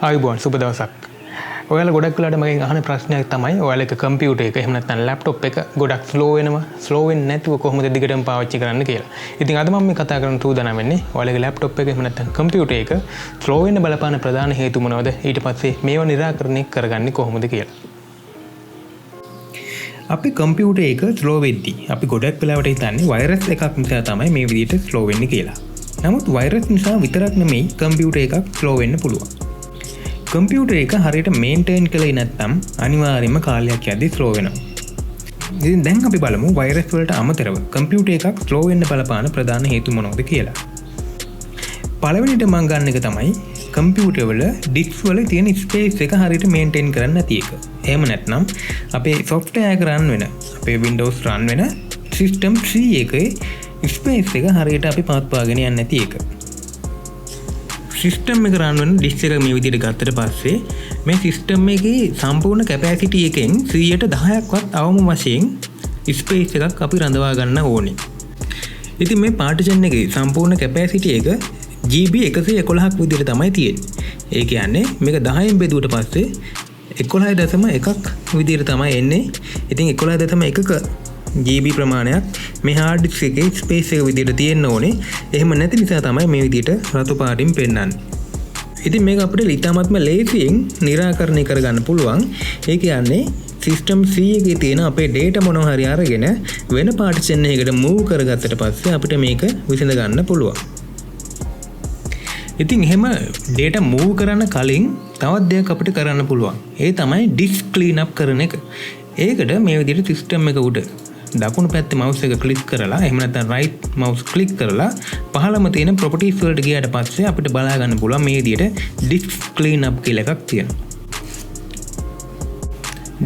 ආයුබෝවන් සුබ දවසක්. ඔයාලා ගොඩක් වෙලාවට මගෙන් අහන ප්‍රශ්නයක් තමයි ඔයාලා එක කම්පියුටර් එක එහෙම නැත්නම් ලැප්ටොප් එක ගොඩක් ස්ලෝ වෙනවා. ස්ලෝ වෙන්නේ නැතුව කොහොමද දිගටම පාවිච්චි කරන්න කියලා. ඉතින් අද මම මේ කතා කරන්න සූදානම් වෙන්නේ ඔයාලගේ ලැප්ටොප් එක එහෙම නැත්නම් කම්පියුටර් එක ස්ලෝ වෙන්න බලපාන ප්‍රධාන හේතු මොනවද? ඊට පස්සේ මේවා निराකරණය කරගන්නේ කොහොමද කියලා. අපි කම්පියුටර් එක ස්ලෝ වෙද්දී අපි ගොඩක් වෙලාවට හිතන්නේ වෛරස් එකක් නිසා තමයි මේ විදිහට ස්ලෝ වෙන්නේ කියලා. නමුත් වෛරස් නිසා විතරක් නෙමෙයි කම්පියුටර් එකක් ස්ලෝ වෙන්න පුළුවන්. කම්පියුටර් එක හරියට මේන්ටේන් කළේ නැත්නම් අනිවාර්යයෙන්ම කාලයක් යද්දී ස්ලෝ වෙනවා. ඉතින් දැන් අපි බලමු වෛරස් වලට අමතරව කම්පියුටර් එකක් ස්ලෝ වෙන්න බලපාන ප්‍රධාන හේතු මොනවද කියලා. පළවෙනිට මම ගන්න එක තමයි කම්පියුටර් වල ඩිස්ක් වල තියෙන ස්පේස් එක හරියට මේන්ටේන් කරන්න නැති එක. එහෙම නැත්නම් අපේ software එක run වෙන අපේ Windows run වෙන system 3 එකේ ස්පේස් එක හරියට අපි පවත්වාගෙන යන්නේ නැති එක. සිස්ටම් එක රන් වෙන ඩිස්ක් එක මේ විදිහට ගත්තට පස්සේ මේ සිස්ටම් එකේ සම්පූර්ණ කැපැසිටි එකෙන් 10%ක්වත් අවම වශයෙන් ස්පේස් එකක් අපි රඳවා ගන්න ඕනේ. ඉතින් මේ පාර්ටිෂන් එකේ සම්පූර්ණ කැපැසිටි එක GB 111ක් විදිහට තමයි තියෙන්නේ. ඒ කියන්නේ මේක 10න් බෙදුවට පස්සේ 11.1ක් විදිහට තමයි එන්නේ. ඉතින් 11.1ක GB ප්‍රමාණයක් මේ hard disk එකේ space එක විදිහට තියෙන්න ඕනේ. එහෙම නැති නිසා තමයි මේ විදිහට රතු පාටින් පෙන්වන්නේ. ඉතින් මේක අපිට ඉතාමත්ම ලේසියෙන් निराකරණය කරගන්න පුළුවන්. ඒ කියන්නේ system C එකේ තියෙන අපේ data මොනවා හරි අරගෙන වෙන partition එකකට move කරගත්තට පස්සේ අපිට මේක විසඳ ගන්න පුළුවන්. ඉතින් එහෙම data move කරන්න කලින් තවත් දෙයක් අපිට කරන්න පුළුවන්. ඒ තමයි disk clean up කරන එක. ඒකට මේ විදිහට system එක උඩ දකුණු පැත්තේ mouse එක click කරලා එහෙම නැත්නම් right mouse click කරලා පහළම තියෙන properties වලට ගියාට පස්සේ අපිට බලා ගන්න පුළුවන් මේ විදිහට disk clean up කියලා එකක් තියෙනවා.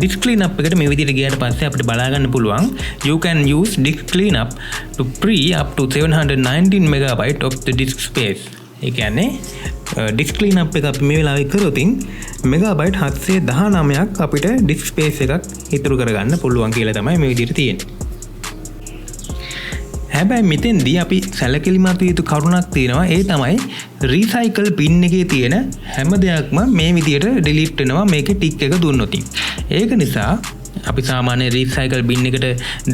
disk clean up එකට මේ විදිහට ගියාට පස්සේ අපිට බලා ගන්න පුළුවන් you can use disk clean up to free up to 719 MB of the disk space. ඒ කියන්නේ disk clean up එක අපි මේ වෙලාවේ කරොතින් මෙගාබයිට් 719ක් අපිට disk space එකක් ඉතුරු කරගන්න පුළුවන් කියලා තමයි මේ විදිහට තියෙන්නේ. හැබැයි මෙතෙන්දී අපි සැලකිලිමත් යුතු කරුණක් තියෙනවා. ඒ තමයි recycle bin එකේ තියෙන හැම දෙයක්ම මේ විදිහට delete වෙනවා මේකේ tick එක දුන්නොත්. ඒක නිසා අපි සාමාන්‍ය recycle bin එකට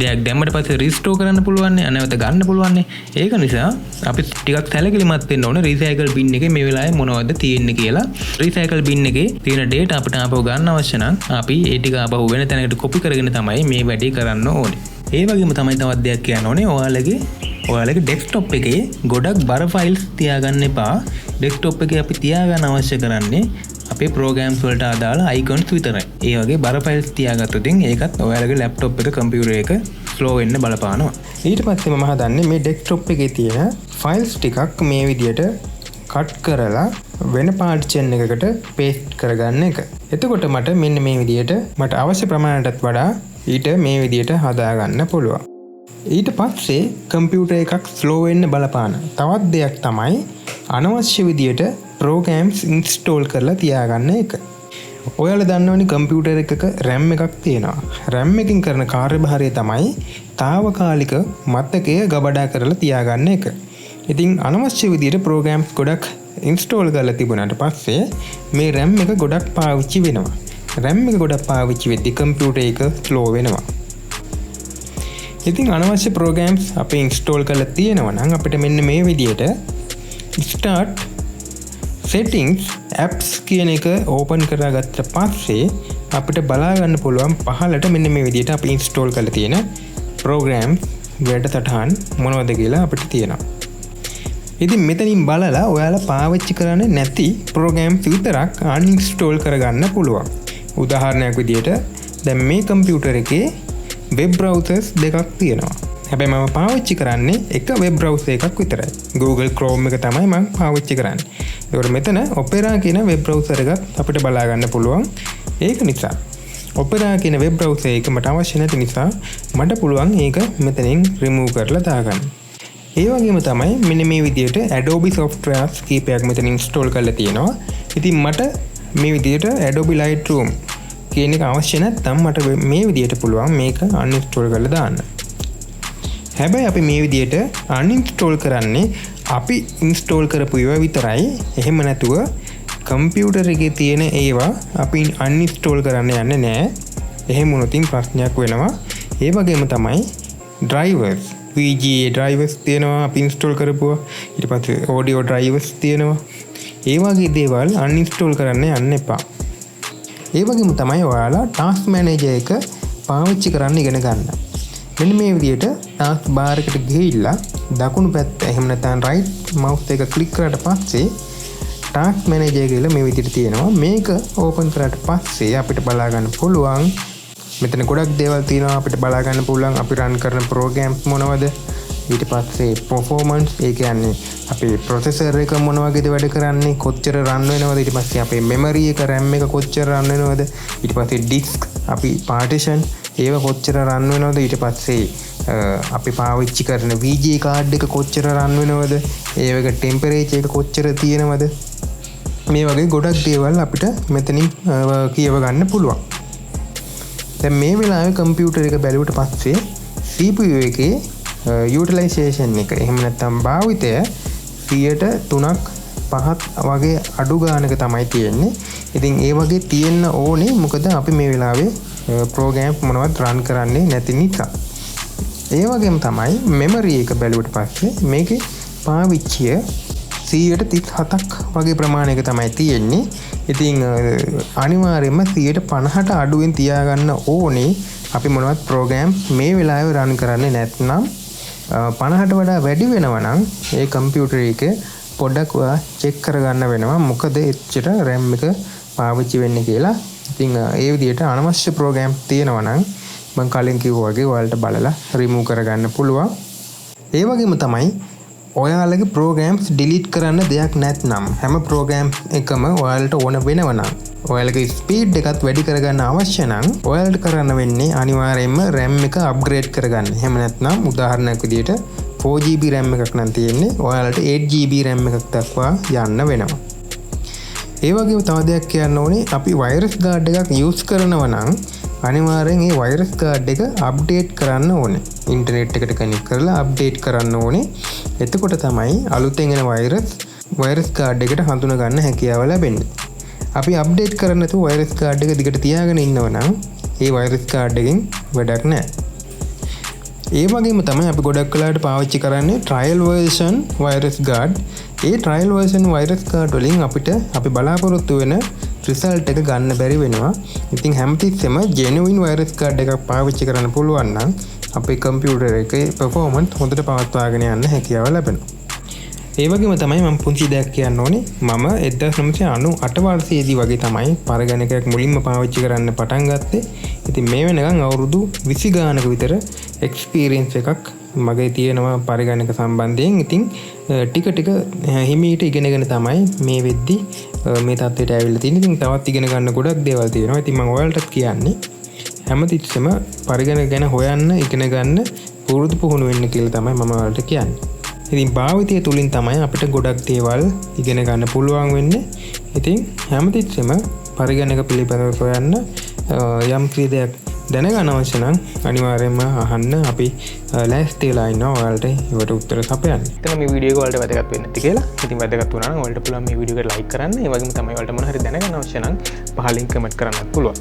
දෙයක් දැම්මට පස්සේ restore කරන්න පුළුවන් නේ, නැවත ගන්න පුළුවන් නේ. ඒක නිසා අපි ටිකක් සැලකිලිමත් වෙන්න ඕනේ recycle bin එකේ මේ වෙලාවේ මොනවද තියෙන්නේ කියලා. recycle bin එකේ තියෙන data අපිට ආපහු ගන්න අවශ්‍ය නම් අපි ඒ ටික ආපහු වෙන තැනකට copy කරගෙන තමයි මේ වැඩේ කරන්න ඕනේ. ඒ වගේම තමයි තවත් දෙයක් කියන්න ඕනේ ඔයාලගේ desktop එකේ ගොඩක් බර files තියාගන්න එපා. desktop එකේ අපි තියාගන්න අවශ්‍ය කරන්නේ අපේ programs වලට අදාළ icons විතරයි. ඒ වගේ බර files තියාගත්තොත් ඒකත් ඔයාලගේ laptop එක computer එක slow වෙන්න බලපානවා. ඊට පස්සේ මම හදන්නේ මේ desktop එකේ තියෙන files ටිකක් මේ විදියට cut කරලා වෙන partition එකකට paste කරගන්න එක. එතකොට මට මෙන්න මේ විදියට මට අවශ්‍ය ප්‍රමාණයටත් වඩා ඊට මේ විදියට හදාගන්න පුළුවන්. ඊට පස්සේ computer එකක් slow වෙන්න බලපාන තවත් දෙයක් තමයි අනවශ්‍ය විදියට programs install කරලා තියාගන්න එක. ඔයාලා දන්නවනේ computer එකක RAM එකක් තියෙනවා. RAM එකකින් කරන කාර්යභාරය තමයි తాවකාලික මතකය ගබඩා කරලා තියාගන්න එක. ඉතින් අනවශ්‍ය විදියට programs ගොඩක් install කරලා තිබුණාට පස්සේ මේ RAM එක ගොඩක් පාවිච්චි වෙනවා. RAM එක ගොඩක් පාවිච්චි වෙද්දී computer එක slow වෙනවා. ඉතින් අනවශ්‍ය programs අපි install කරලා තියෙනවා නම් අපිට මෙන්න මේ විදියට start settings apps කියන එක open කරගත්ත පස්සේ අපිට බලා ගන්න පුළුවන් පහළට මෙන්න මේ විදියට අපි install කරලා තියෙන programs වැඩසටහන් මොනවද කියලා අපිට තියෙනවා. ඉතින් මෙතනින් බලලා ඔයාලා පාවිච්චි කරන්නේ නැති programs විතරක් uninstall කරගන්න පුළුවන්. උදාහරණයක් විදියට දැන් මේ computer එකේ web browsers දෙකක් තියෙනවා. හැබැයි මම පාවිච්චි කරන්නේ එක web browser එකක් විතරයි. Google Chrome එක තමයි මම පාවිච්චි කරන්නේ. ඒකට මෙතන Opera කියන web browser එකක් අපිට බලා ගන්න පුළුවන්. ඒක නිසා Opera කියන web browser එක මට අවශ්‍ය නැති නිසා මට පුළුවන් ඒක මෙතනින් remove කරලා දාගන්න. ඒ වගේම තමයි මෙන්න මේ විදියට Adobe softwares කීපයක් මෙතන install කරලා තියෙනවා. ඉතින් මට මේ විදියට Adobe Lightroom කියන එක අවශ්‍ය නැත්නම් මට මේ විදියට පුළුවන් මේක uninstall කරලා දාන්න. හැබැයි අපි මේ විදියට uninstall කරන්නේ අපි install කරපු ඒවා විතරයි. එහෙම නැතුව කම්පියුටර් එකේ තියෙන ඒවා අපි අන්ඉන්ස්ටෝල් කරන්න යන්නේ නැහැ. එහෙම වුණොත් ප්‍රශ්නයක් වෙනවා. ඒ වගේම තමයි drivers VGA drivers තියෙනවා අපි ඉන්ස්ටෝල් කරපුවා. ඊට පස්සේ audio drivers තියෙනවා. ඒ වගේ දේවල් අන්ඉන්ස්ටෝල් කරන්න යන්න එපා. ඒ වගේම තමයි ඔයාලා task manager එක පාවිච්චි කරන්න ඉගෙන ගන්න. මෙන්න මේ විදිහට task bar එකට ගිහිල්ලා දකුණු පැත්ත එහෙම නැත්නම් right mouse එක click කරාට පස්සේ task manager කියලා මේ විදිහට තියෙනවා. මේක open කරාට පස්සේ අපිට බලා ගන්න පුළුවන් මෙතන ගොඩක් දේවල් තියෙනවා අපිට බලා ගන්න පුළුවන් අපි run කරන programs මොනවද ඊට පස්සේ performance ඒ කියන්නේ අපේ processor එක මොන වගේද වැඩ කරන්නේ කොච්චර run වෙනවද ඊට පස්සේ අපේ memory එක RAM එක කොච්චර run වෙනවද ඊට පස්සේ disk අපි partition ඒව කොච්චර run වෙනවද ඊට පස්සේ අපි පාවිච්චි කරන VGA card එක කොච්චර run වෙනවද ඒවක temperature එක කොච්චර තියෙනවද මේ වගේ ගොඩක් දේවල් අපිට මෙතනින් කියව ගන්න පුළුවන්. දැන් මේ වෙලාවේ කම්පියුටර් එක බැලුවට පස්සේ CPU එකේ යුටිලයිසේෂන් එක එහෙම නැත්නම් භාවිතය 3%ක් 5ක් වගේ අඩු ගානක තමයි තියෙන්නේ. ඉතින් ඒ වගේ තියෙන්න ඕනේ මොකද අපි මේ වෙලාවේ ප්‍රෝග්‍රෑම් මොනවත් රන් කරන්නේ නැති නිසා. ඒ වගේම තමයි මෙමරි එක බැලුවට පස්සේ මේකේ පාවිච්චිය 37ක් වගේ ප්‍රමාණයක තමයි තියෙන්නේ. ඉතින් අනිවාර්යයෙන්ම 50ට අඩුවෙන් තියාගන්න ඕනේ අපි මොනවත් ප්‍රෝග්‍රෑම් මේ වෙලාවේ රන් කරන්නේ නැත්නම් 50ට වඩා වැඩි වෙනවා නම් ඒ කම්පියුටර් එක පොඩ්ඩක් ඔයා චෙක් කරගන්න වෙනවා මොකද එච්චර RAM එක පාවිච්චි වෙන්නේ කියලා. ඉතින් ඒ විදිහට අනවශ්‍ය ප්‍රෝග්‍රෑම් තියෙනවා නම් මම කලින් කිව්වා වගේ ඔයාලට බලලා රිමූව් කරගන්න පුළුවන්. ඒ වගේම තමයි ඔයාලගේ ප්‍රෝග්‍රෑම්ස් ඩිලීට් කරන්න දෙයක් නැත්නම් හැම ප්‍රෝග්‍රෑම් එකම ඔයාලට ඕන වෙනවා නම් ඔයාලගේ ස්පීඩ් එකත් වැඩි කරගන්න අවශ්‍ය නම් ඔයාලට කරන්න වෙන්නේ අනිවාර්යයෙන්ම RAM එක අප්ග්‍රේඩ් කරගන්න. එහෙම නැත්නම් උදාහරණයක් විදිහට 4GB RAM එකක් නම් තියෙන්නේ ඔයාලට 8GB RAM එකක් දක්වා යන්න වෙනවා. ඒ වගේම තව දෙයක් කියන්න ඕනේ අපි වෛරස් ගාඩ් එකක් යූස් කරනවා නම් අනිවාර්යෙන් මේ වෛරස් ගාඩ් එක අප්ඩේට් කරන්න ඕනේ. ඉන්ටර්නෙට් එකට කනෙක්ට් කරලා අප්ඩේට් කරන්න ඕනේ. එතකොට තමයි අලුතෙන් එන වෛරස් ගාඩ් එකට හඳුනා ගන්න හැකියාව ලැබෙන්නේ. අපි අප්ඩේට් කරන්නේ නැතුව වෛරස් ගාඩ් එක දිගට තියාගෙන ඉන්නව නම් ඒ වෛරස් ගාඩ් එකෙන් වැඩක් නැහැ. ඒ වගේම තමයි අපි ගොඩක් වෙලාවට පාවිච්චි කරන්නේ ට්‍රයල් වර්ෂන් වෛරස් ගාඩ්. ඒ ට්‍රයල් වර්ෂන් වෛරස් ගාඩ් වලින් අපිට අපි බලාපොරොත්තු වෙන රිසල්ට් එක ගන්න බැරි වෙනවා. ඉතින් හැමතිස්සෙම ජෙනුයින් වෛරස් ගාඩ් එකක් පාවිච්චි කරන්න පුළුවන් නම් අපේ කම්පියුටර් එකේ performance හොඳට පවත්වාගෙන යන්න හැකියාව ලැබෙනවා. ඒ වගේම තමයි මම පුංචි දෙයක් කියන්න ඕනේ. මම 1998 වර්ෂයේදී වගේ තමයි පරගණකයක් මුලින්ම පාවිච්චි කරන්න පටන් ගත්තේ. ඉතින් මේ වෙනකන් අවුරුදු 20 ගානක විතර එක්ස්පීරියන්ස් එකක් මගේ තියෙනවා පරිගණක සම්බන්ධයෙන්. ඉතින් ටික ටික හිමීට ඉගෙනගෙන තමයි මේ වෙද්දි මේ තත්ත්වයට ඇවිල්ලා තියෙන්නේ. ඉතින් තවත් ඉගෙන ගන්න ගොඩක් දේවල් තියෙනවා. ඉතින් මම ඔයාලටත් කියන්නේ හැමතිස්සෙම පරිගණක ගැන හොයන්න ඉගෙන ගන්න පුරුදු පුහුණු වෙන්න කියලා තමයි මම ඔයාලට කියන්නේ. ඉතින් භාවිතය තුලින් තමයි අපිට ගොඩක් දේවල් ඉගෙන ගන්න පුළුවන් වෙන්නේ. ඉතින් හැමතිස්සෙම පරිගණක පිළිබඳව හොයන්න යම් දෙයක් දැනගන්න අවශ්‍ය නම් අනිවාර්යයෙන්ම අහන්න අපි ලෑස්ති වෙලා ඉන්නවා ඔයාලට ඒවට උත්තර සපයන්න. එතන මේ වීඩියෝ එක ඔයාලට වැදගත් වෙන්නේ නැති කියලා. ඉතින් වැදගත් වුණා නම් ඔයාලට පුළුවන් මේ වීඩියෝ එක ලයික් කරන්න. ඒ වගේම තමයි ඔයාලට මොන හරි දැනගන්න අවශ්‍ය නම් පහලින් කමෙන්ට් කරන්නත් පුළුවන්.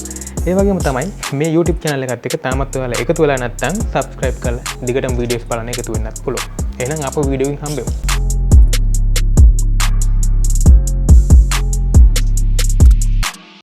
ඒ වගේම තමයි මේ YouTube channel එකත් එක්ක තාමත් ඔයාලා එකතු වෙලා නැත්නම් subscribe කරලා දිගටම වීඩියෝස් බලන්න එකතු වෙන්නත් පුළුවන්. එහෙනම් අප වීඩියෝ එකකින් හම්බෙමු.